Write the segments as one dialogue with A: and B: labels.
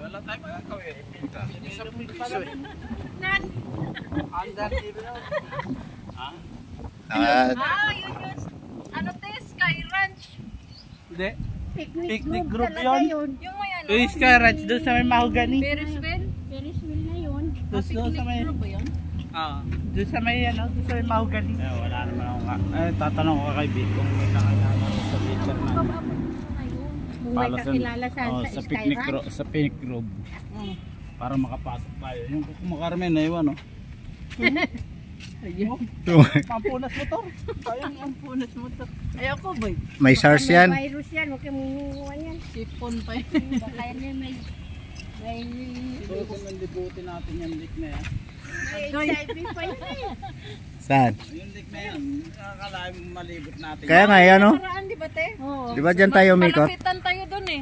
A: Wala tayo magagawin. Isang piso eh. Under TV na.
B: Yun yun. Ano to? Sky Ranch.
A: Hindi. Picnic group yun.
B: Yung may ano.
A: Yung Sky Ranch doon sa may mahogany.
B: Ferris wheel?
C: Ferris wheel na yun.
A: Doon sa may...
B: Group ba yun?
A: Doon sa may ano, doon sa may mahogany. Wala naman ako nga. Tatanong ko kay Vic kung may nakakala sa picture na.
C: Kung may kakilala sa Sky Ranch.
A: Sa picnic group. Para makapasok tayo. Yung kumakarmen na iwan, no?
B: Ayun.
A: Pampunas motor.
B: Sayang ang punas mo to. Ayoko boy.
D: May SARS yan.
C: May virus yan. Huwag kayong mumukuhan yan.
B: Sipon pa yun.
C: Baka yan may...
A: Subukan ng libutin natin yung leak na yan.
C: May HIV pa yun eh.
D: Saan?
A: Yung leak na yan. Nakakalain mo malibot natin.
D: Kaya nga yan, no?
B: Paraan di ba te?
C: Oo.
D: Di ba dyan tayo umikot?
B: Malapitan tayo dun eh.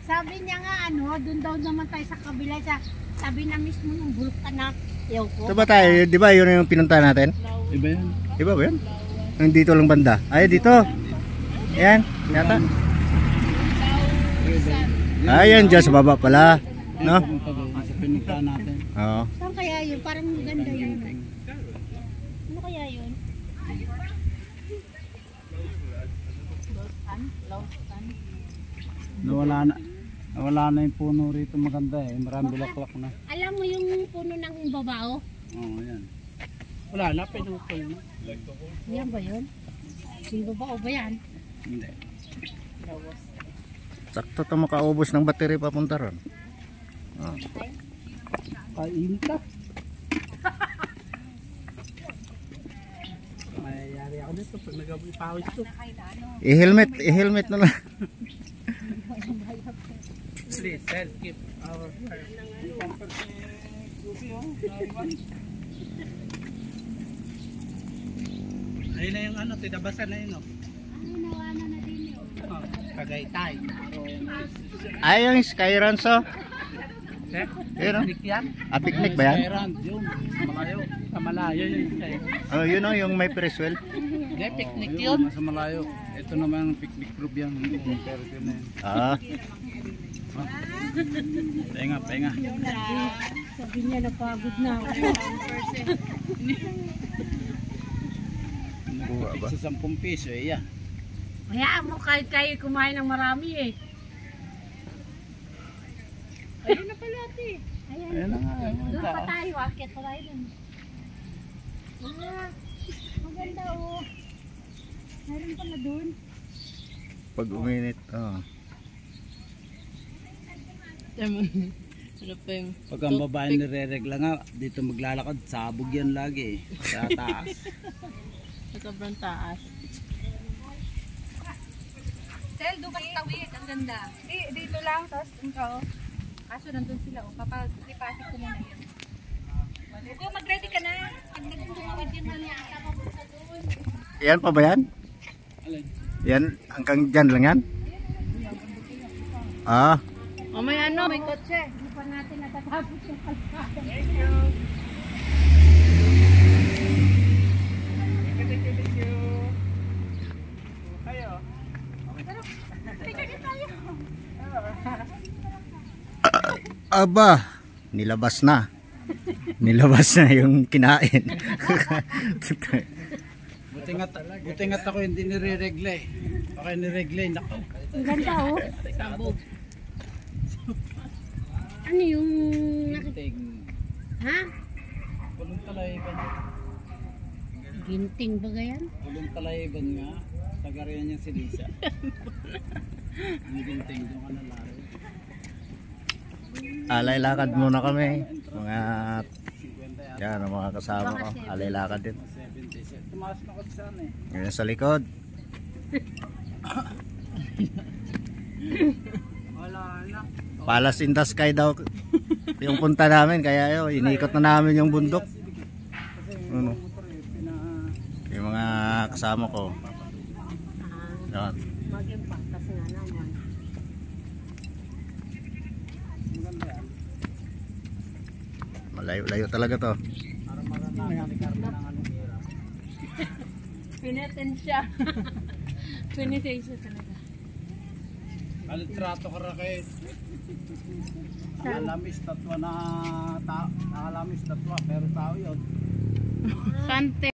C: Sabi niya nga ano, doon daw naman tayo sa kabila sa sabi na mismo ng bulkan na Yoko.
D: Ito ba tayo? Di ba yun yung pinunta natin?
A: Iba yan.
D: Di ba ba yun? Yung dito lang banda. Ay, dito. Ayan, yata. Ayan, dyan sa baba pala. No?
A: Sa pinunta natin.
D: Oo.
C: Saan kaya yun? Parang maganda yun. Ano kaya yun?
A: Nawala na yung puno rito maganda eh. Maraming bulaklak na.
C: Alam mo yung puno ng babao?
A: Oo, yan. Wala na, pinutol na.
C: Yan ba yun? Yung babao ba yan?
A: Hindi.
D: Sakto ito makaubos ng battery papunta ron. Oh.
A: Kain ka. Mayayari ako dito pag nag-pawis to.
D: I-helmet na lang.
A: Please, let's keep our ayun na yung ano, tinabasan na yun o.
C: Ano nawana na din yun?
A: Kagaytay.
D: Ay, yung Sky Ranch, oh. Ayun, oh.
A: Picnic yan?
D: Picnic ba yan?
A: Skyran, yun. Malayo. Sa malayo yun.
D: Oh, yun oh, yung may Periswell.
A: Hindi, picnic yun. Sa malayo. Ito naman ang picnic group yan. Pero yun na yun. Pahinga.
C: Sabi niya napagod na ako.
D: Buwa ba?
A: Sa 10 piso eh, yan.
C: Hayaan mo kahit kayo kumain ng marami eh.
B: Ayun na pala ate.
A: Ayan na nga.
C: Doon pa tayo, akit pa tayo dun. Maganda oh. Mayroon pala dun.
D: Pag uminit, oh.
B: Ano pa yung...
A: Pag ang babae nire-regla nga, dito maglalakad, sabog yan lagi eh. Sa taas.
B: Sa sobrang taas. Tel, doon kasi tawid. Ang ganda. Dito lang. Tapos ikaw. Kaso nandun sila. Kapag ipasok ko muna yun. Go, mag-ready ka na. Pag nagtumawid yun na niya.
D: Yan pa ba yan? Yan, hanggang dyan lang yan?
B: Oh, may ano, may kotse.
C: Hindi pa natin natatapos yung kalsada.
A: Thank you. Kayo.
D: Aba, nilabas na. Nilabas na yung kinain.
A: Buti nga't ako hindi nire-regla eh. Baka nire-regla eh. Nako.
C: Ang ganda oh.
A: Sabog.
C: Ano yung...
A: Ginting.
C: Ha?
A: Pulong Talayban.
C: Ginting ba yan?
A: Pulong Talayban nga. Tagarihan niya si Lisa. Ang ginting doon ka na laro.
D: Alay lakad muna kami. Mga yan, ang mga kasama ko. Alay lakad din.
A: 70. Tumaas na ko saan eh.
D: Ngayon sa likod.
A: Wala na.
D: Palace in the Sky daw yung punta namin. Kaya yun, inikot na namin yung bundok. Ano? Yung mga kasama ko. Yan.
C: Maging paktas nga naman.
D: Malayo-layo talaga to.
B: Pinetensya. Pinetensya talaga.
A: Alitrato ka ra kayo. Alamis tatwa na tao. Alamis tatwa pero tao yun.
B: Sante.